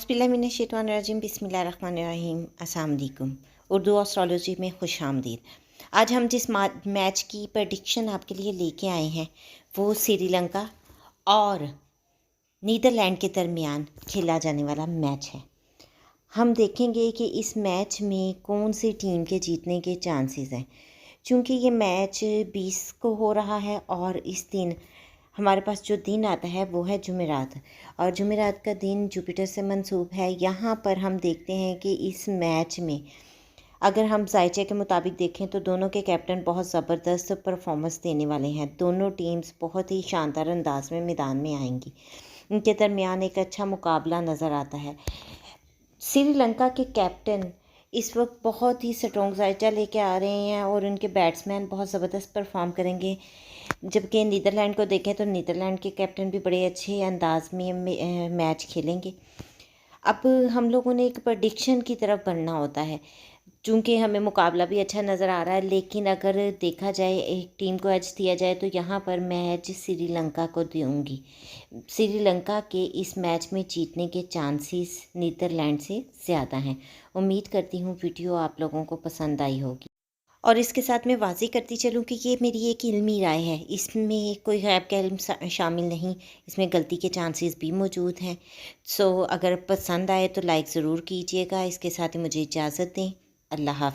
औज़ुबिल्लाहिमिनश्शैतानिर्रजीम बिस्मिल्लाहिर्रहमानिर्रहीम। अस्सलाम वालेकुम। उर्दू एस्ट्रोलॉजी में खुशामदीद। आज हम जिस मैच की प्रेडिक्शन आपके लिए लेके आए हैं वो श्रीलंका और नीदरलैंड के दरमियान खेला जाने वाला मैच है। हम देखेंगे कि इस मैच में कौन सी टीम के जीतने के चांसेस हैं। चूँकि ये मैच 20 को हो रहा है और इस दिन हमारे पास जो दिन आता है वो है जुमेरात, और जुमेरात का दिन जुपिटर से मंसूब है। यहाँ पर हम देखते हैं कि इस मैच में अगर हम जायचे के मुताबिक देखें तो दोनों के कैप्टन बहुत ज़बरदस्त परफॉर्मेंस देने वाले हैं। दोनों टीम्स बहुत ही शानदार अंदाज में मैदान में आएंगी। इनके दरमियान एक अच्छा मुकाबला नज़र आता है। श्रीलंका के कैप्टन इस वक्त बहुत ही स्ट्रॉन्ग जायचा लेके आ रहे हैं और उनके बैट्समैन बहुत ज़बरदस्त परफॉर्म करेंगे। जबकि नीदरलैंड को देखें तो नीदरलैंड के कैप्टन भी बड़े अच्छे अंदाज में मैच खेलेंगे। अब हम लोगों ने एक प्रेडिक्शन की तरफ बढ़ना होता है। चूँकि हमें मुकाबला भी अच्छा नज़र आ रहा है, लेकिन अगर देखा जाए एक टीम को एज दिया जाए तो यहाँ पर मैं एज श्रीलंका को दूँगी। श्रीलंका के इस मैच में जीतने के चांसेस नीदरलैंड से ज़्यादा हैं। उम्मीद करती हूँ वीडियो आप लोगों को पसंद आई होगी। और इसके साथ मैं वाज़ेह करती चलूँ कि ये मेरी एक इल्मी राय है, इसमें कोई गैब का इल्म शामिल नहीं, इसमें गलती के चांसेस भी मौजूद हैं। सो अगर पसंद आए तो लाइक ज़रूर कीजिएगा। इसके साथ ही मुझे इजाज़त दें। अल्लाह हाफ़िज़।